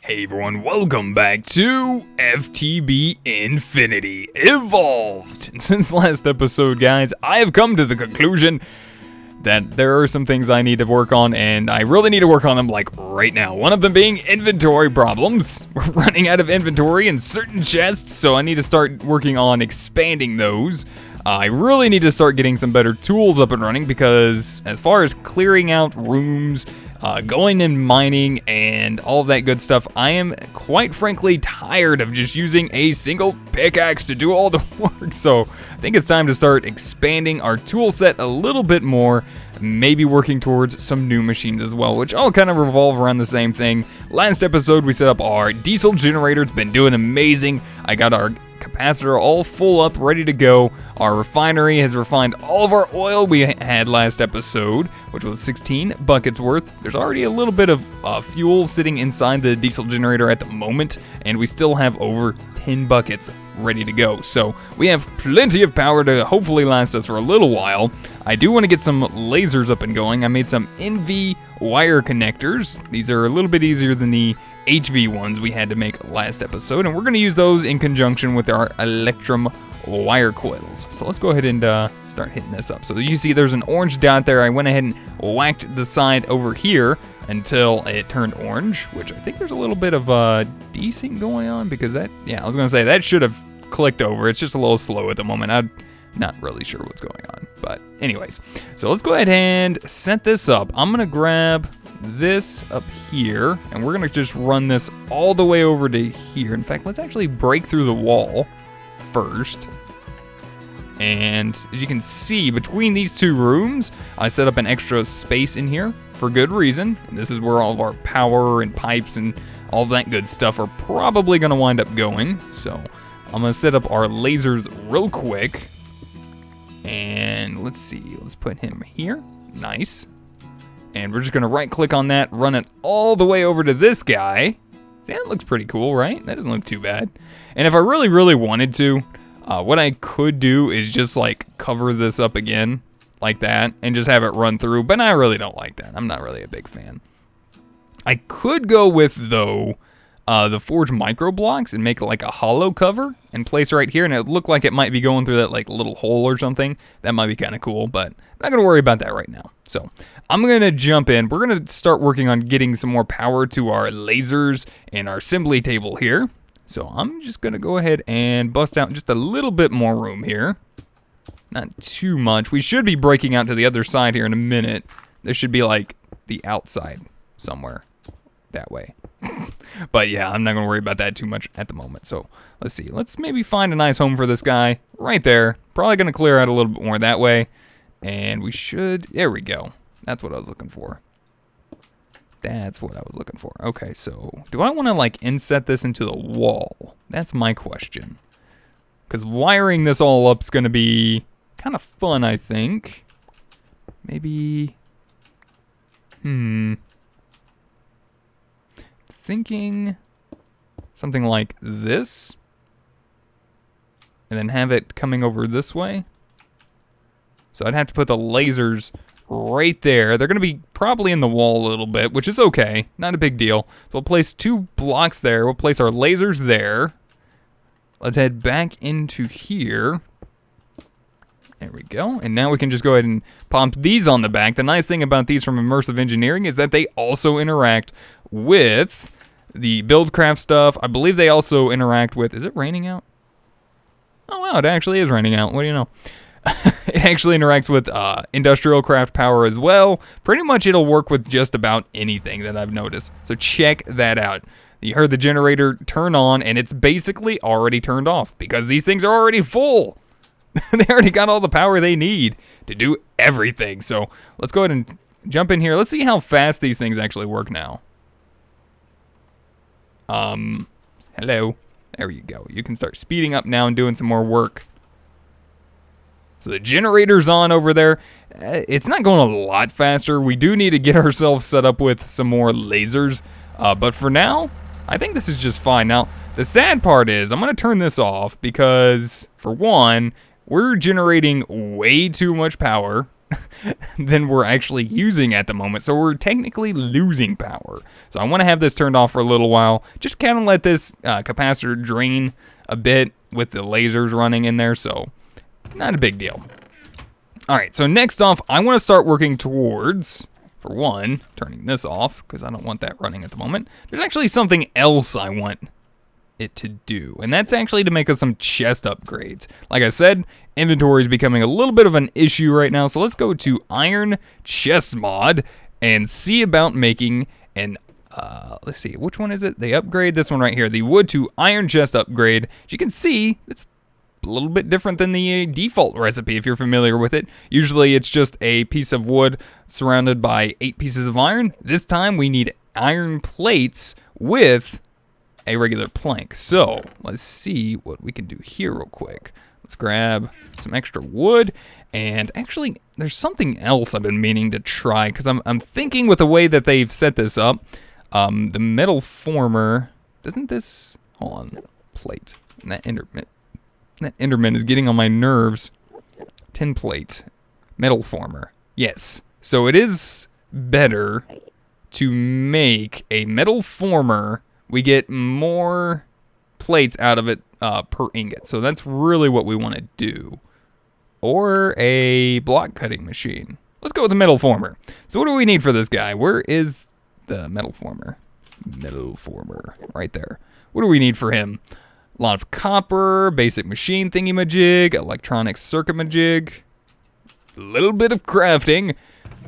Hey everyone, welcome back to FTB Infinity Evolved. And since last episode, guys, I have come to the conclusion that there are some things I need to work on, and I really need to work on them like right now. One of them being inventory problems. We're running out of inventory in certain chests, so I need to start working on expanding those. I really need to start getting some better tools up and running because as far as clearing out rooms, going and mining and all of that good stuff, I am quite frankly tired of just using a single pickaxe to do all the work. So I think it's time to start expanding our tool set a little bit more, maybe working towards some new machines as well, which all kind of revolve around the same thing. Last episode we set up our diesel generator. It's been doing amazing. I got our capacitor all full up, ready to go. Our refinery has refined all of our oil we had last episode, which was 16 buckets worth. There's already a little bit of fuel sitting inside the diesel generator at the moment, and we still have over 10 buckets ready to go. So we have plenty of power to hopefully last us for a little while. I do want to get some lasers up and going. I made some NV wire connectors. These are a little bit easier than the HV ones we had to make last episode, and we're going to use those in conjunction with our Electrum wire coils. So let's go ahead and start hitting this up. So you see there's an orange dot there. I went ahead and whacked the side over here until it turned orange, which I think there's a little bit of desync going on because that, yeah, I was going to say that should have clicked over. It's just a little slow at the moment. I'm not really sure what's going on, but anyways. So let's go ahead and set this up. I'm going to grab this up here, and we're gonna just run this all the way over to here. In fact, let's actually break through the wall first. And as you can see, between these two rooms, I set up an extra space in here for good reason. And this is where all of our power and pipes and all that good stuff are probably gonna wind up going. So I'm gonna set up our lasers real quick. And let's see, let's put him here. Nice. And we're just gonna right click on that, run it all the way over to this guy. See, that looks pretty cool, right? That doesn't look too bad. And if I really, really wanted to, what I could do is just like cover this up again like that and just have it run through, but I really don't like that. I'm not really a big fan. I could go with, though, the forged micro blocks and make like a hollow cover and place right here, and it looked like it might be going through that like little hole or something. That might be kind of cool, but I'm not gonna worry about that right now. So I'm gonna jump in. We're gonna start working on getting some more power to our lasers and our assembly table here. So I'm just gonna go ahead and bust out just a little bit more room here. Not too much. We should be breaking out to the other side here in a minute. There should be like the outside somewhere that way. But yeah, I'm not gonna worry about that too much at the moment. So let's see, let's maybe find a nice home for this guy right there. Probably gonna clear out a little bit more that way. And we should, there we go. That's what I was looking for. That's what I was looking for. Okay, so do I wanna like inset this into the wall? That's my question. Because wiring this all up is gonna be kind of fun, I think. Maybe, thinking something like this, and then have it coming over this way. So I'd have to put the lasers right there. They're gonna be probably in the wall a little bit, which is okay, not a big deal. So we'll place 2 blocks there. We'll place our lasers there. Let's head back into here. There we go. And now we can just go ahead and pump these on the back. The nice thing about these from Immersive Engineering is that they also interact with the Buildcraft stuff. I believe they also interact with, is it raining out? Oh wow, it actually is raining out. What do you know? It actually interacts with Industrial Craft power as well. Pretty much it'll work with just about anything that I've noticed. So check that out. You heard the generator turn on, and it's basically already turned off because these things are already full. They already got all the power they need to do everything. So let's go ahead and jump in here. Let's see how fast these things actually work now. Hello. There you go. You can start speeding up now and doing some more work. So the generator's on over there. It's not going a lot faster. We do need to get ourselves set up with some more lasers. But for now, I think this is just fine. Now, the sad part is I'm going to turn this off because, for one, we're generating way too much power. than we're actually using at the moment. So we're technically losing power. So I want to have this turned off for a little while. Just kind of let this capacitor drain a bit with the lasers running in there. So not a big deal. All right, so next off, I want to start working towards, for one, turning this off, because I don't want that running at the moment. There's actually something else I want it to do, and that's actually to make us some chest upgrades. Like I said, inventory is becoming a little bit of an issue right now, so let's go to Iron Chest Mod and see about making an, let's see, which one is it? They upgrade this one right here, the wood to iron chest upgrade. As you can see, it's a little bit different than the default recipe if you're familiar with it. Usually it's just a piece of wood surrounded by 8 pieces of iron. This time we need iron plates with a regular plank. So let's see what we can do here real quick. Let's grab some extra wood, and actually there's something else I've been meaning to try, because I'm thinking with the way that they've set this up, the metal former, doesn't this, hold on, plate, and that Enderman is getting on my nerves. Tin plate, metal former, yes. So it is better to make a metal former. We get more plates out of it per ingot. So that's really what we want to do. Or a block cutting machine. Let's go with the metal former. So what do we need for this guy? Where is the metal former? Metal former, right there. What do we need for him? A lot of copper, basic machine thingy-majig, electronic circuit-majig, a little bit of crafting,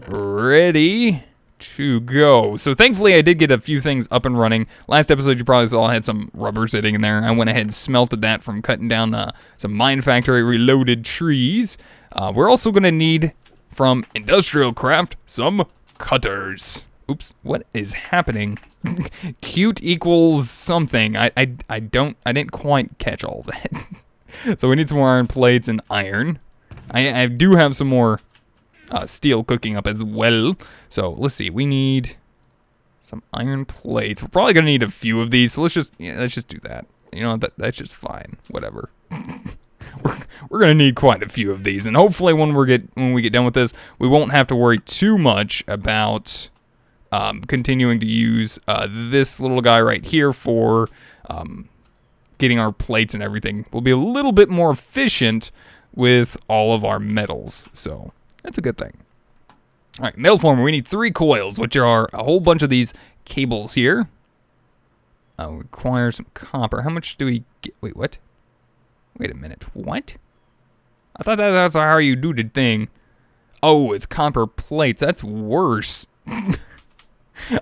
ready to go. So thankfully I did get a few things up and running. Last episode you probably saw I had some rubber sitting in there. I went ahead and smelted that from cutting down some Mine Factory reloaded trees. We're also going to need from Industrial Craft some cutters. Oops, what is happening? Cute equals something. I didn't quite catch all that. So we need some more iron plates and iron. I do have some more steel cooking up as well. So let's see, we need some iron plates. We're probably gonna need a few of these, so let's just do that. You know, that's just fine. Whatever. We're gonna need quite a few of these, and hopefully when we get done with this, we won't have to worry too much about continuing to use this little guy right here for getting our plates and everything. We'll be a little bit more efficient with all of our metals, so that's a good thing. All right, metal former, we need 3 coils, which are a whole bunch of these cables here. Require some copper. How much do we get? Wait, what? Wait a minute, what? I thought that's how you do the thing. Oh, it's copper plates. That's worse.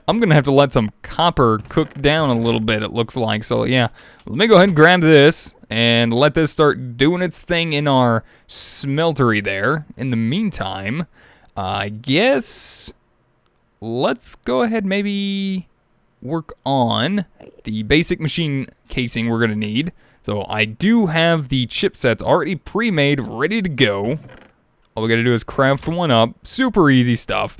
I'm gonna have to let some copper cook down a little bit, it looks like. So yeah, let me go ahead and grab this and let this start doing its thing in our smeltery there. In the meantime, I guess let's go ahead maybe work on the basic machine casing we're gonna need. So I do have the chipsets already pre-made, ready to go. All we gotta do is craft one up. Super easy stuff.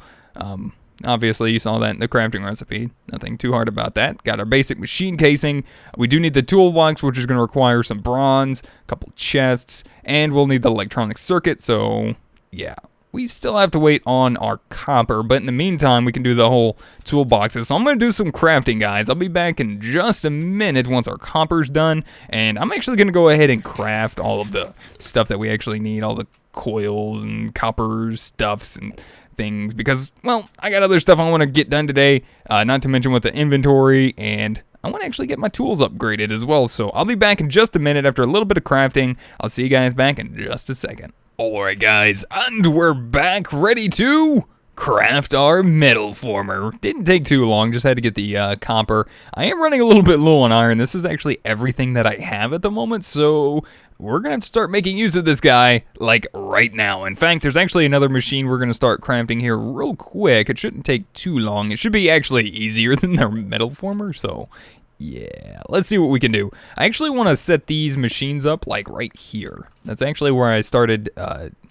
Obviously, you saw that in the crafting recipe. Nothing too hard about that. Got our basic machine casing. We do need the toolbox, which is going to require some bronze, a couple chests, and we'll need the electronic circuit. So, yeah, we still have to wait on our copper, but in the meantime, we can do the whole toolboxes. So I'm going to do some crafting, guys. I'll be back in just a minute once our copper's done, and I'm actually going to go ahead and craft all of the stuff that we actually need, all the coils and copper stuffs and things, because, well, I got other stuff I want to get done today, not to mention with the inventory, and I want to actually get my tools upgraded as well. So I'll be back in just a minute after a little bit of crafting. I'll see you guys back in just a second. Alright guys, and we're back ready to craft our metal former. Didn't take too long, just had to get the copper. I am running a little bit low on iron. This is actually everything that I have at the moment, so we're gonna have to start making use of this guy, like, right now. In fact, there's actually another machine we're gonna start crafting here real quick. It shouldn't take too long. It should be actually easier than their metal former, so yeah, let's see what we can do. I actually want to set these machines up, like, right here. That's actually where I started,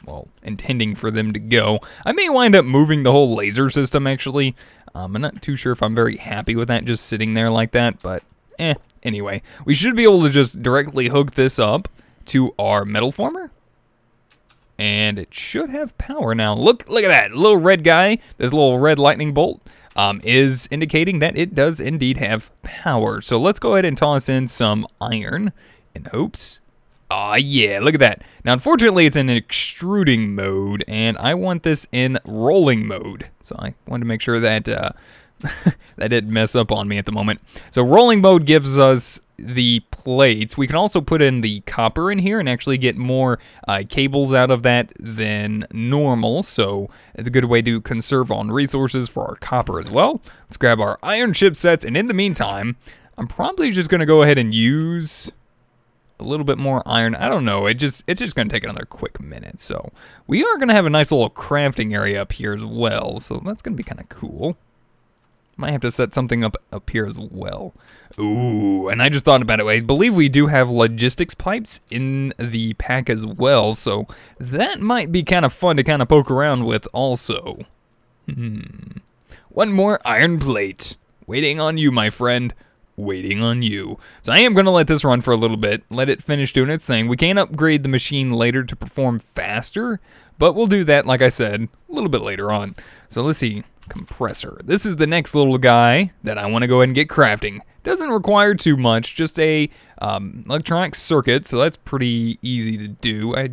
well, intending for them to go. I may wind up moving the whole laser system, actually. I'm not too sure if I'm very happy with that just sitting there like that, but anyway. We should be able to just directly hook this up to our metal former. and it should have power now. Look at that little red guy. This little red lightning bolt is indicating that it does indeed have power. So let's go ahead and toss in some iron in hopes. Aw, yeah, look at that. Now, unfortunately, it's in extruding mode, and I want this in rolling mode. So I wanted to make sure that that didn't mess up on me at the moment. So rolling mode gives us the plates. We can also put in the copper in here and actually get more cables out of that than normal. So it's a good way to conserve on resources for our copper as well. Let's grab our iron chipsets, and in the meantime, I'm probably just going to go ahead and use a little bit more iron. I don't know, it's just going to take another quick minute. So we are going to have a nice little crafting area up here as well. So that's going to be kind of cool. Might have to set something up here as well. Ooh, and I just thought about it. I believe we do have logistics pipes in the pack as well, so that might be kind of fun to kind of poke around with also. One more iron plate. Waiting on you, my friend. Waiting on you. So I am going to let this run for a little bit, let it finish doing its thing. We can upgrade the machine later to perform faster, but we'll do that, like I said, a little bit later on. So let's see. Compressor. This is the next little guy that I want to go ahead and get crafting. Doesn't require too much, just a electronic circuit, so that's pretty easy to do. I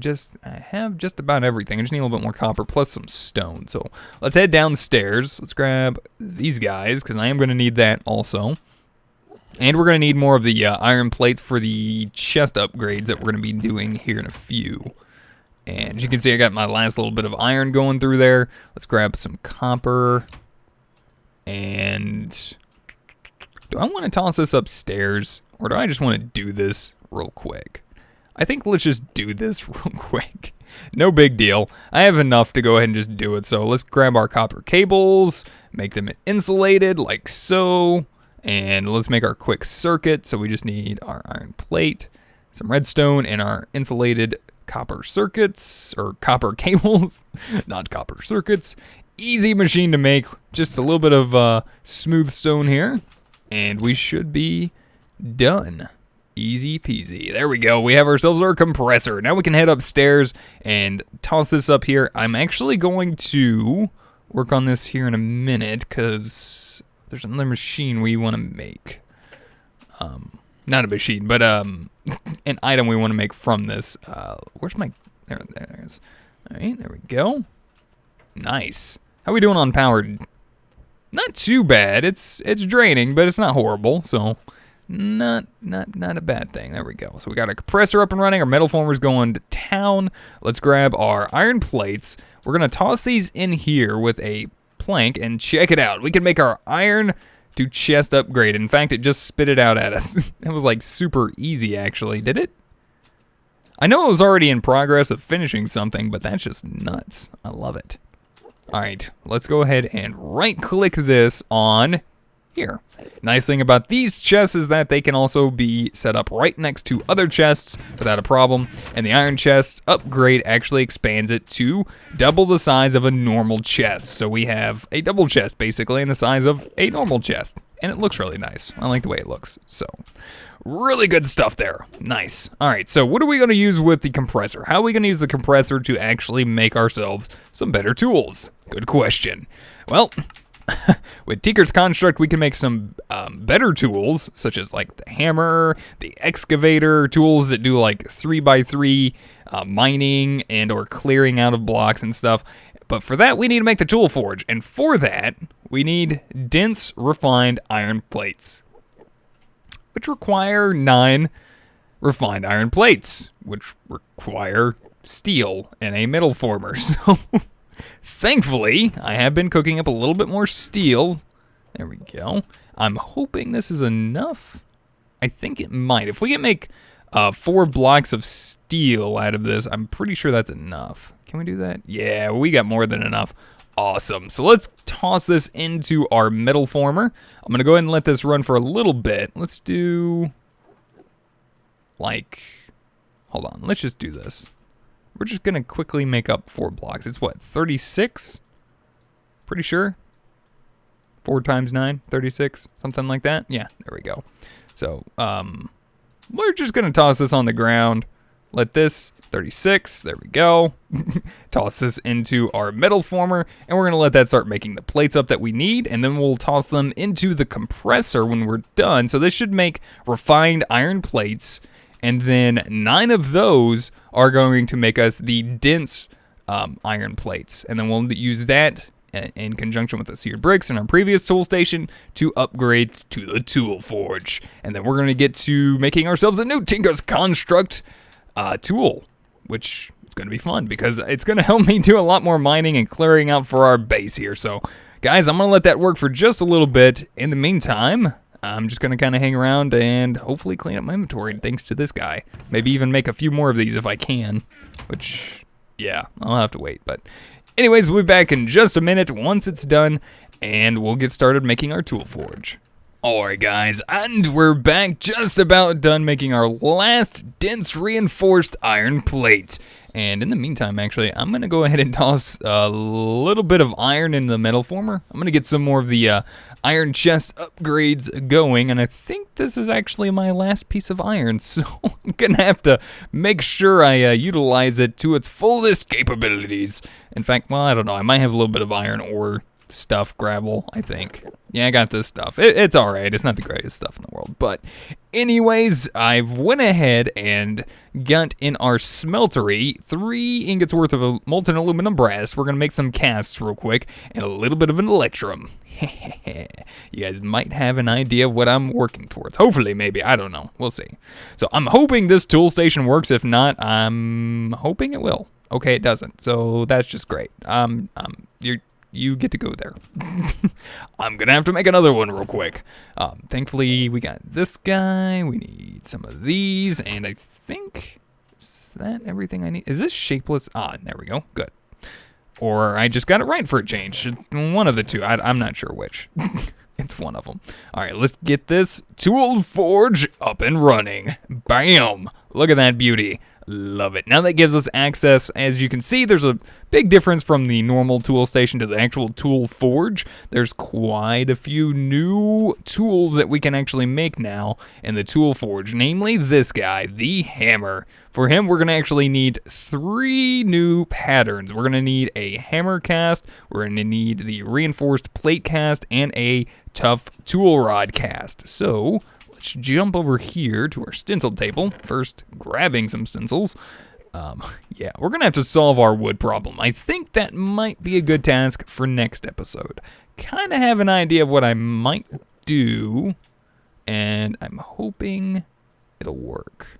have just about everything. I just need a little bit more copper plus some stone. So let's head downstairs. Let's grab these guys because I am going to need that also. And we're going to need more of the iron plates for the chest upgrades that we're going to be doing here in a few. And as you can see, I got my last little bit of iron going through there. Let's grab some copper. And do I want to toss this upstairs? Or do I just want to do this real quick? I think let's just do this real quick. No big deal. I have enough to go ahead and just do it. So let's grab our copper cables, make them insulated like so. And let's make our quick circuit. So we just need our iron plate, some redstone, and our insulated copper circuits, or copper cables, not copper circuits. Easy machine to make, just a little bit of smooth stone here, and we should be done. Easy peasy. There we go. We have ourselves our compressor. Now we can head upstairs and toss this up here. I'm actually going to work on this here in a minute, because there's another machine we want to make. Not a machine, but an item we want to make from this. Where's my... There it is. All right, there we go. Nice. How we doing on power? Not too bad. It's draining, but it's not horrible. So not a bad thing. There we go. So we got a compressor up and running. Our metal former's going to town. Let's grab our iron plates. We're gonna toss these in here with a plank and check it out. We can make our iron to chest upgrade. In fact, it just spit it out at us. It was like super easy actually. Did it? I know it was already in progress of finishing something, but that's just nuts. I love it. All right, let's go ahead and right click this on here. Nice thing about these chests is that they can also be set up right next to other chests without a problem. And the iron chest upgrade actually expands it to double the size of a normal chest. So we have a double chest basically in the size of a normal chest. And it looks really nice. I like the way it looks. So really good stuff there. Nice. All right, so what are we going to use with the compressor? How are we going to use the compressor to actually make ourselves some better tools? Good question. Well, with Tinker's Construct, we can make some better tools, such as like the hammer, the excavator, tools that do like 3x3 mining and or clearing out of blocks and stuff. But for that, we need to make the tool forge. And for that, we need dense, refined iron plates, which require 9 refined iron plates, which require steel and a metal former. So thankfully, I have been cooking up a little bit more steel. There we go. I'm hoping this is enough. I think it might. If we can make 4 blocks of steel out of this, I'm pretty sure that's enough. Can we do that? Yeah, we got more than enough. Awesome. So let's toss this into our metal former. I'm going to go ahead and let this run for a little bit. Let's do, like, hold on. Let's just do this. We're just going to quickly make up 4 blocks. It's what, 36? Pretty sure. 4 times 9, 36, something like that. Yeah, there we go. So, we're just going to toss this on the ground. Let this 36, there we go. Toss this into our metal former, and we're gonna let that start making the plates up that we need, and then we'll toss them into the compressor when we're done. So this should make refined iron plates, and then 9 of those are going to make us the dense iron plates, and then we'll use that in conjunction with the seared bricks in our previous tool station to upgrade to the tool forge. And then we're gonna get to making ourselves a new Tinker's Construct tool, which is going to be fun because it's going to help me do a lot more mining and clearing out for our base here. So, guys, I'm going to let that work for just a little bit. In the meantime, I'm just going to kind of hang around and hopefully clean up my inventory thanks to this guy. Maybe even make a few more of these if I can, which, yeah, I'll have to wait. But anyways, we'll be back in just a minute once it's done, and we'll get started making our tool forge. Alright guys, and we're back, just about done making our last dense reinforced iron plate. And in the meantime, actually, I'm going to go ahead and toss a little bit of iron in the metal former. I'm going to get some more of the iron chest upgrades going, and I think this is actually my last piece of iron, so I'm going to have to make sure I utilize it to its fullest capabilities. In fact, well, I don't know, I might have a little bit of iron ore stuff, gravel, I think. Yeah, I got this stuff. It's alright. It's not the greatest stuff in the world. But anyways, I've went ahead and got in our smeltery 3 ingots worth of molten aluminum brass. We're going to make some casts real quick and a little bit of an electrum. You guys might have an idea of what I'm working towards. Hopefully, maybe. I don't know. We'll see. So I'm hoping this tool station works. If not, I'm hoping it will. Okay, it doesn't. So that's just great. You get to go there. I'm gonna have to make another one real quick. Thankfully, we got this guy. We need some of these, and I think, is that everything I need? Is this shapeless? Ah, there we go. Good. Or I just got it right for a change. One of the two. I'm not sure which. It's one of them. All right, let's get this tool forge up and running. Bam! Look at that beauty. Love it. Now that gives us access. As you can see, there's a big difference from the normal tool station to the actual tool forge. There's quite a few new tools that we can actually make now in the tool forge, namely this guy, the hammer. For him, we're going to actually need 3 new patterns. We're going to need a hammer cast, we're going to need the reinforced plate cast, and a tough tool rod cast. So let's jump over here to our stencil table. First, grabbing some stencils. Yeah, we're going to have to solve our wood problem. I think that might be a good task for next episode. Kind of have an idea of what I might do, and I'm hoping it'll work.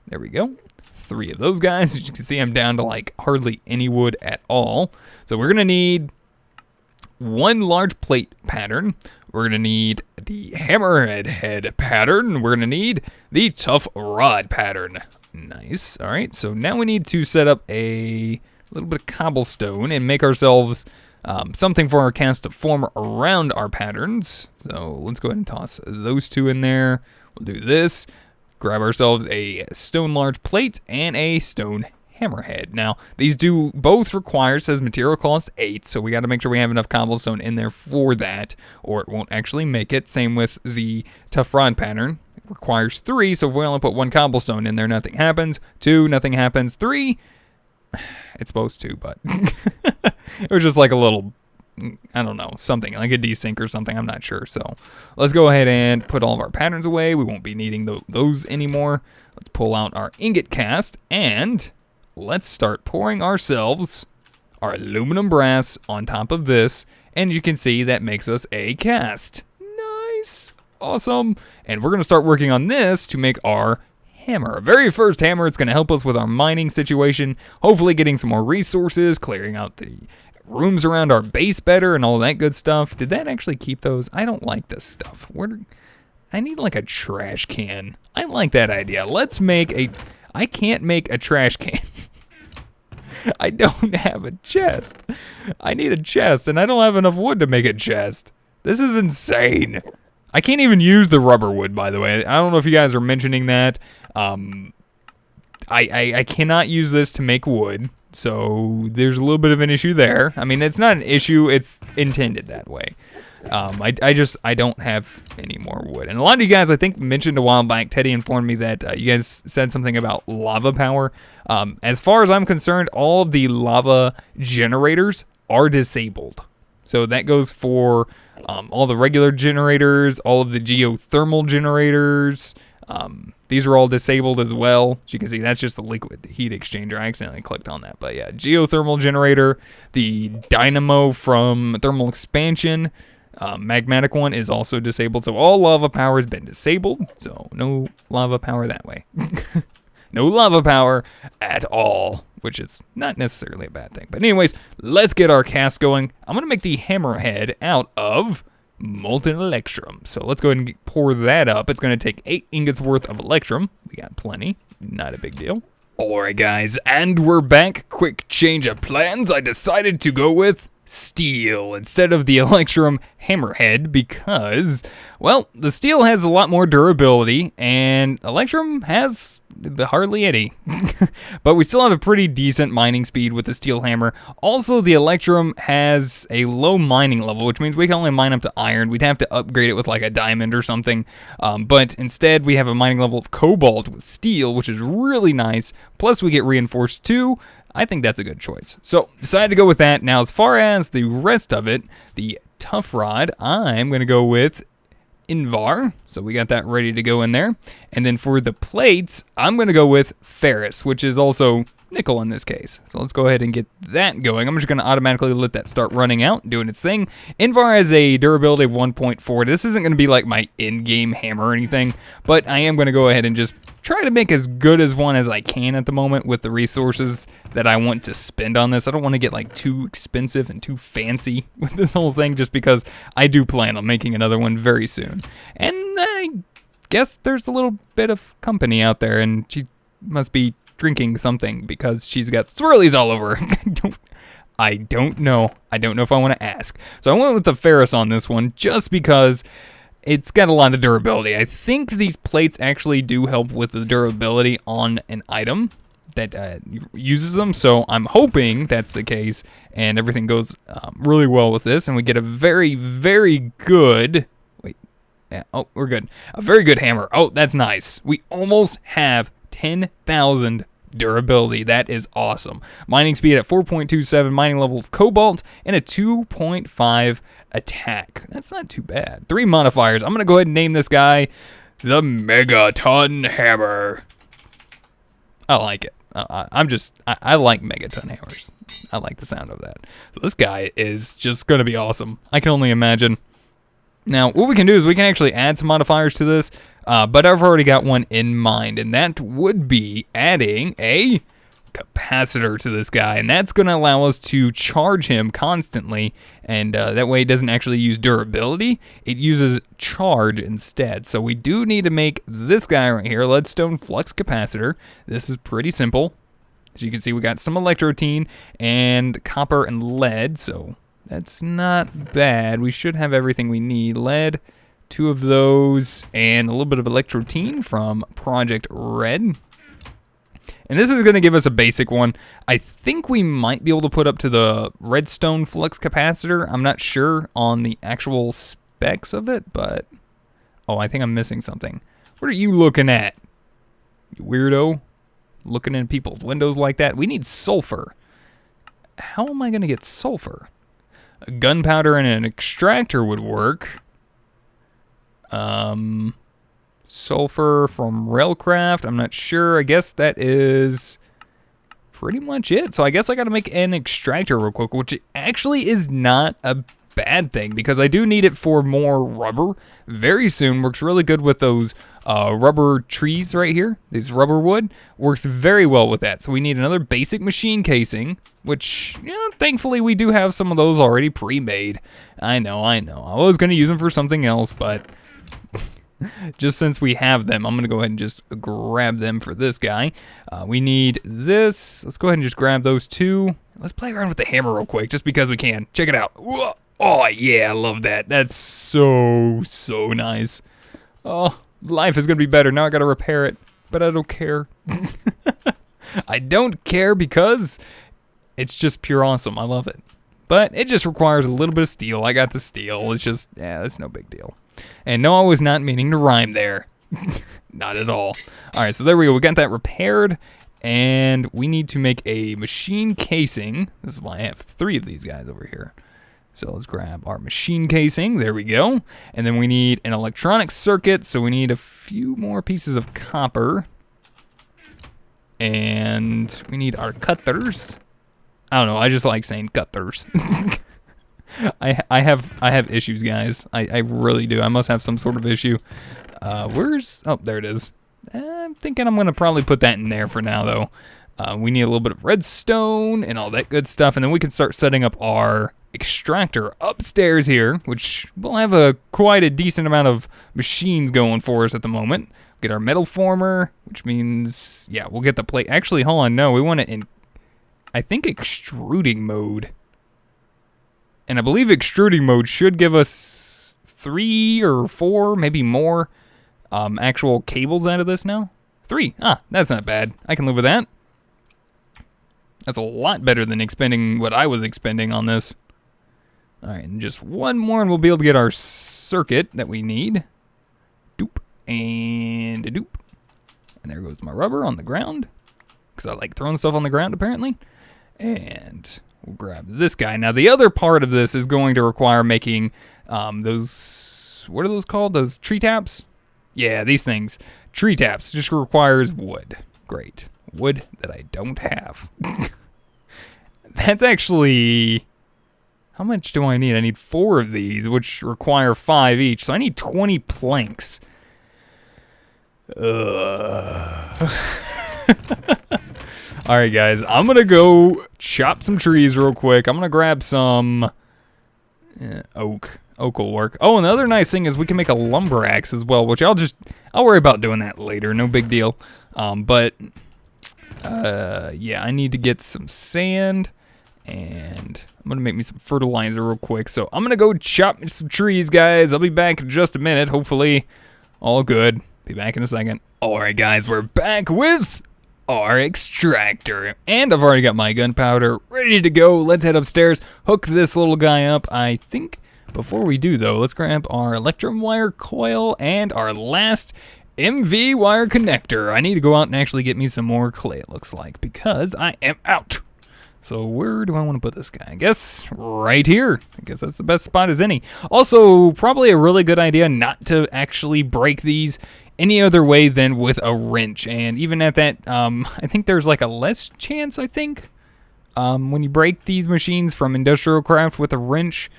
There we go. 3 of those guys. As you can see, I'm down to like hardly any wood at all. So we're going to need 1 large plate pattern. We're going to need the hammerhead head pattern. We're going to need the tough rod pattern. Nice. All right, so now we need to set up a little bit of cobblestone and make ourselves something for our cast to form around our patterns. So let's go ahead and toss those 2 in there. We'll do this. Grab ourselves a stone large plate and a stone hammerhead. Now, these do both require, says material cost 8, so we got to make sure we have enough cobblestone in there for that, or it won't actually make it. Same with the tough rod pattern. It requires 3, so if we only put 1 cobblestone in there, nothing happens. 2, nothing happens. 3, it's supposed to, but it was just like a little, I don't know, something, like a desync or something, I'm not sure. So let's go ahead and put all of our patterns away. We won't be needing those anymore. Let's pull out our ingot cast, and let's start pouring ourselves our aluminum brass on top of this, and you can see that makes us a cast. Nice. Awesome. And we're going to start working on this to make our hammer. Our very first hammer. It's going to help us with our mining situation, hopefully getting some more resources, clearing out the rooms around our base better and all that good stuff. Did that actually keep those? I don't like this stuff. I need like a trash can. I like that idea. Let's make a... I can't make a trash can. I don't have a chest. I need a chest, and I don't have enough wood to make a chest. This is insane. I can't even use the rubber wood, by the way. I don't know if you guys are mentioning that. I cannot use this to make wood, so there's a little bit of an issue there. I mean, it's not an issue. It's intended that way. I don't have any more wood. And a lot of you guys, I think, mentioned a while back, Teddy informed me that you guys said something about lava power. As far as I'm concerned, all of the lava generators are disabled. So that goes for all the regular generators, all of the geothermal generators. These are all disabled as well. As you can see, that's just the liquid heat exchanger. I accidentally clicked on that. But yeah, geothermal generator, the dynamo from thermal expansion, magmatic one is also disabled. So all lava power has been disabled. So no lava power that way. No lava power at all, which is not necessarily a bad thing. But anyways, let's get our cast going. I'm going to make the hammerhead out of molten electrum. So let's go ahead and pour that up. It's going to take 8 ingots worth of electrum. We got plenty. Not a big deal. Alright guys, and we're back. Quick change of plans. I decided to go with steel instead of the electrum hammerhead because, well, the steel has a lot more durability and electrum has hardly any. But we still have a pretty decent mining speed with the steel hammer. Also, the electrum has a low mining level, which means we can only mine up to iron. We'd have to upgrade it with like a diamond or something. But instead, we have a mining level of cobalt with steel, which is really nice. Plus, we get reinforced too. I think that's a good choice. So, decided to go with that. Now, as far as the rest of it, the tough rod, I'm going to go with Invar. So, we got that ready to go in there. And then for the plates, I'm going to go with ferrous, which is also nickel in this case. So, let's go ahead and get that going. I'm just going to automatically let that start running out, doing its thing. Invar has a durability of 1.4. This isn't going to be like my in-game hammer or anything, but I am going to go ahead and just try to make as good as one as I can at the moment with the resources that I want to spend on this. I don't want to get like too expensive and too fancy with this whole thing just because I do plan on making another one very soon. And I guess there's a little bit of company out there and she must be drinking something because she's got swirlies all over her. I don't know. I don't know if I want to ask. So I went with the ferrous on this one just because it's got a lot of durability. I think these plates actually do help with the durability on an item that uses them, so I'm hoping that's the case and everything goes really well with this and we get a very, very good... Wait. Yeah, oh, we're good. A very good hammer. Oh, that's nice. We almost have 10,000 durability. That is awesome. Mining speed at 4.27, mining level of cobalt, and a 2.5 attack. That's not too bad. 3 modifiers. I'm going to go ahead and name this guy the Megaton Hammer. I like it. I like Megaton Hammers. I like the sound of that. So this guy is just going to be awesome. I can only imagine. Now, what we can do is we can actually add some modifiers to this, but I've already got one in mind, and that would be adding a capacitor to this guy, and that's going to allow us to charge him constantly, and that way it doesn't actually use durability, it uses charge instead. So we do need to make this guy right here, leadstone flux capacitor. This is pretty simple. As you can see, we got some electrotine and copper and lead, so that's not bad. We should have everything we need. Lead, 2 of those, and a little bit of electrotine from Project Red. And this is going to give us a basic one. I think we might be able to put up to the redstone flux capacitor. I'm not sure on the actual specs of it, but... Oh, I think I'm missing something. What are you looking at, you weirdo? Looking in people's windows like that? We need sulfur. How am I going to get sulfur? A gunpowder and an extractor would work. Sulfur from Railcraft, I'm not sure. I guess that is pretty much it. So I guess I gotta make an extractor real quick, which actually is not a bad thing because I do need it for more rubber very soon. Works really good with those rubber trees right here. This rubber wood works very well with that. So we need another basic machine casing, which, thankfully we do have some of those already pre-made. I know. I was gonna use them for something else, but just since we have them, I'm going to go ahead and just grab them for this guy. We need this. Let's go ahead and just grab those 2. Let's play around with the hammer real quick, just because we can. Check it out. Oh, yeah, I love that. That's so nice. Oh, life is going to be better. Now I got to repair it, but I don't care. I don't care because it's just pure awesome. I love it. But it just requires a little bit of steel. I got the steel. It's just, yeah, that's no big deal. And no, I was not meaning to rhyme there. Not at all. All right, so there we go. We got that repaired. And we need to make a machine casing. This is why I have 3 of these guys over here. So let's grab our machine casing. There we go. And then we need an electronic circuit. So we need a few more pieces of copper. And we need our cutters. I don't know. I just like saying cutters. I have issues, guys. I really do. I must have some sort of issue. Oh, there it is. I'm thinking I'm going to probably put that in there for now, though. We need a little bit of redstone and all that good stuff, and then we can start setting up our extractor upstairs here, which will have quite a decent amount of machines going for us at the moment. Get our metal former, which means, yeah, we'll get the plate. Actually, hold on, no, we want it in, I think, extruding mode. And I believe extruding mode should give us 3 or 4, maybe more, actual cables out of this now. 3. That's not bad. I can live with that. That's a lot better than expending what I was expending on this. All right, and just one more, and we'll be able to get our circuit that we need. Doop, and a doop. And there goes my rubber on the ground, because I like throwing stuff on the ground, apparently. And we'll grab this guy. Now, the other part of this is going to require making those, what are those called? Those tree taps? Yeah, these things. Tree taps just requires wood. Great. Wood that I don't have. That's actually... How much do I need? I need 4 of these, which require 5 each. So I need 20 planks. Alright, guys. I'm going to go chop some trees real quick. I'm going to grab some oak. Oak will work. Oh, and the other nice thing is we can make a lumber axe as well, which I'll worry about doing that later. No big deal. Yeah, I need to get some sand, and I'm going to make me some fertilizer real quick. So I'm going to go chop some trees, guys. I'll be back in just a minute. Hopefully, all good. Be back in a second. All right, guys, we're back with our extractor, and I've already got my gunpowder ready to go. Let's head upstairs, hook this little guy up. I think before we do, though, let's grab our electrum wire coil and our last MV wire connector. I need to go out and actually get me some more clay, it looks like, because I am out. So where do I want to put this guy? I guess right here. I guess that's the best spot as any. Also, probably a really good idea not to actually break these any other way than with a wrench. And even at that, I think there's like a less chance, I think, when you break these machines from industrial craft with a wrench,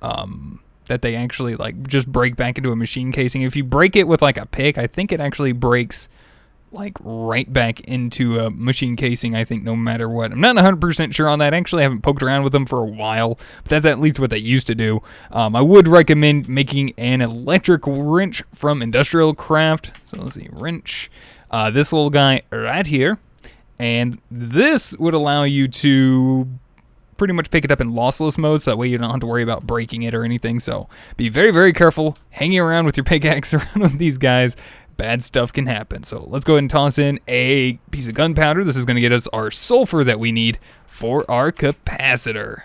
that they actually like just break back into a machine casing. If you break it with like a pick, I think it actually breaks like right back into a machine casing, I think, no matter what. I'm not 100% sure on that. Actually, I haven't poked around with them for a while, but that's at least what they used to do. I would recommend making an electric wrench from industrial craft. So let's see, wrench. This little guy right here. And this would allow you to pretty much pick it up in lossless mode, so that way you don't have to worry about breaking it or anything. So be very, very careful hanging around with your pickaxe around with these guys. Bad stuff can happen. So let's go ahead and toss in a piece of gunpowder. This is going to get us our sulfur that we need for our capacitor.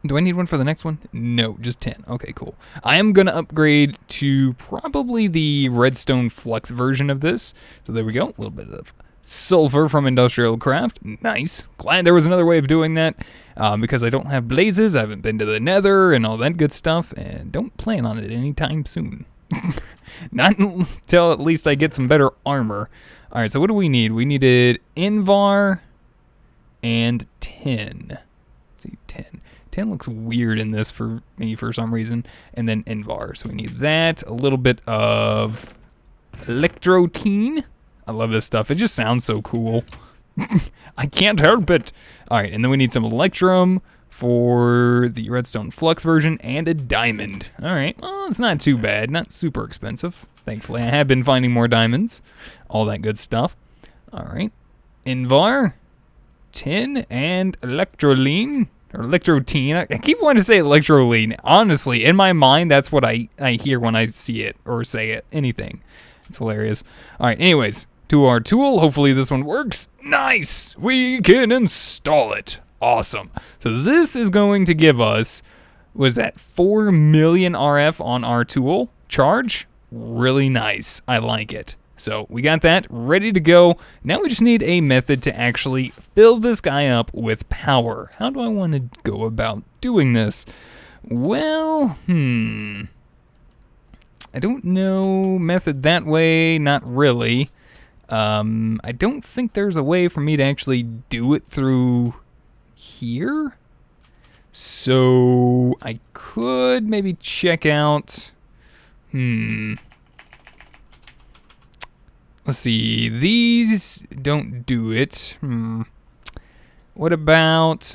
Do I need one for the next one? No, just 10. Okay, cool. I am going to upgrade to probably the redstone flux version of this. So there we go. A little bit of sulfur from industrial craft. Nice. Glad there was another way of doing that, because I don't have blazes. I haven't been to the nether and all that good stuff, and don't plan on it anytime soon. Not until at least I get some better armor. All right, so what do we need? We needed Invar and 10. Let's see, 10. 10 looks weird in this for me for some reason. And then Invar. So we need that. A little bit of Electrotine. I love this stuff. It just sounds so cool. I can't help it. All right, and then we need some Electrum for the redstone flux version and a diamond. All right, well, it's not too bad. Not super expensive. Thankfully, I have been finding more diamonds. All that good stuff. All right, Invar, tin, and Electroline. Or Electrotine. I keep wanting to say Electroline. Honestly, in my mind, that's what I hear when I see it or say it. Anything. It's hilarious. All right, anyways. to our tool. Hopefully this one works. Nice! We can install it. Awesome. So this is going to give us, was that 4 million RF on our tool charge? Really nice. I like it. So we got that ready to go. Now we just need a method to actually fill this guy up with power. How do I want to go about doing this? Well, I don't know method that way, not really. I don't think there's a way for me to actually do it through here. So I could maybe check out, let's see, these don't do it. What about,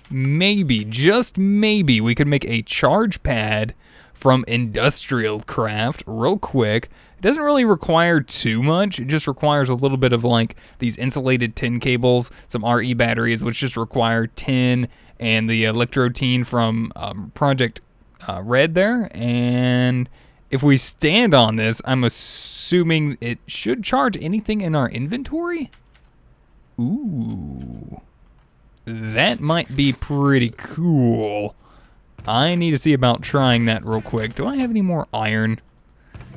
maybe, just maybe, we could make a charge pad from industrial craft real quick. It doesn't really require too much. It just requires a little bit of like these insulated tin cables, some RE batteries, which just require tin, and the electrotine from Project Red there. And if we stand on this, I'm assuming it should charge anything in our inventory. Ooh, that might be pretty cool. I need to see about trying that real quick. Do I have any more iron?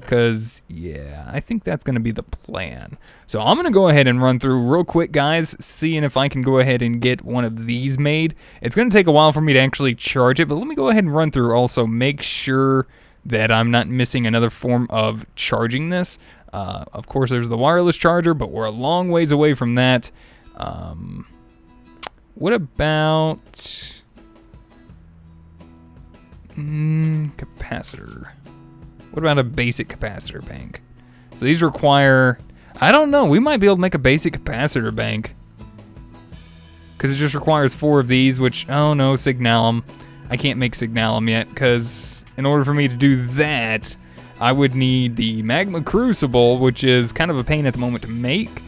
Because, yeah, I think that's going to be the plan. So I'm going to go ahead and run through real quick, guys, seeing if I can go ahead and get one of these made. It's going to take a while for me to actually charge it, but let me go ahead and run through also, make sure that I'm not missing another form of charging this. Of course, there's the wireless charger, but we're a long ways away from that. What about capacitor? What about a basic capacitor bank? So these require, I don't know, we might be able to make a basic capacitor bank, because it just requires 4 of these, which, oh no, signalum. I can't make signalum yet, because in order for me to do that, I would need the magma crucible, which is kind of a pain at the moment to make.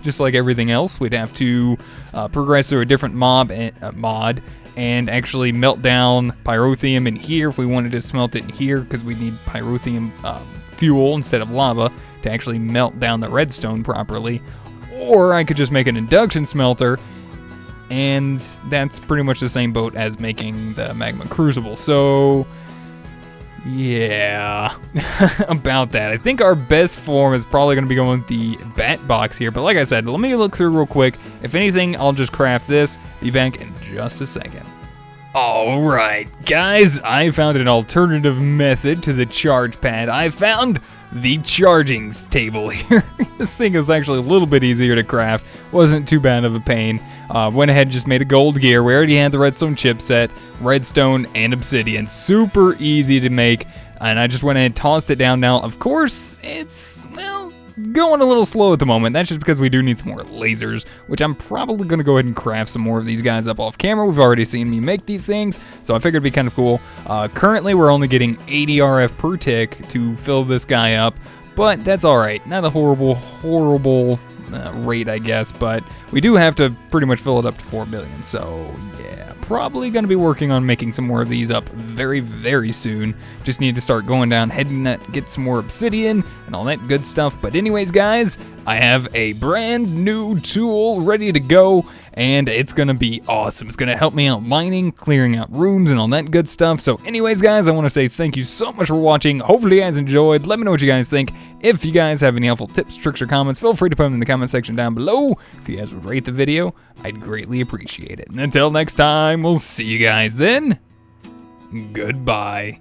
Just like everything else, we'd have to progress through a different mod and actually melt down pyrotheum in here if we wanted to smelt it in here, because we need pyrotheum fuel instead of lava to actually melt down the redstone properly. Or I could just make an induction smelter, and that's pretty much the same boat as making the magma crucible. So yeah, about that. I think our best form is probably going to be going with the bat box here. But like I said, let me look through real quick. If anything, I'll just craft this. Be back in just a second. Alright, guys, I found an alternative method to the charge pad. I found the charging table here. This thing is actually a little bit easier to craft. Wasn't too bad of a pain. Went ahead and just made a gold gear. We already had the redstone chipset, redstone, and obsidian. Super easy to make. And I just went ahead and tossed it down. Now, of course, it's, well, going a little slow at the moment. That's just because we do need some more lasers, which I'm probably going to go ahead and craft some more of these guys up off camera. We've already seen me make these things, so I figured it'd be kind of cool. Currently, we're only getting 80 RF per tick to fill this guy up, but that's alright. Not a horrible rate, I guess, but we do have to pretty much fill it up to 4 billion, so yeah. Probably going to be working on making some more of these up very, very soon. Just need to start going down, heading that, get some more obsidian and all that good stuff. But anyways, guys, I have a brand new tool ready to go, and it's going to be awesome. It's going to help me out mining, clearing out rooms, and all that good stuff. So anyways, guys, I want to say thank you so much for watching. Hopefully you guys enjoyed. Let me know what you guys think. If you guys have any helpful tips, tricks, or comments, feel free to put them in the comment section down below. If you guys would rate the video, I'd greatly appreciate it. And until next time, we'll see you guys then. Goodbye.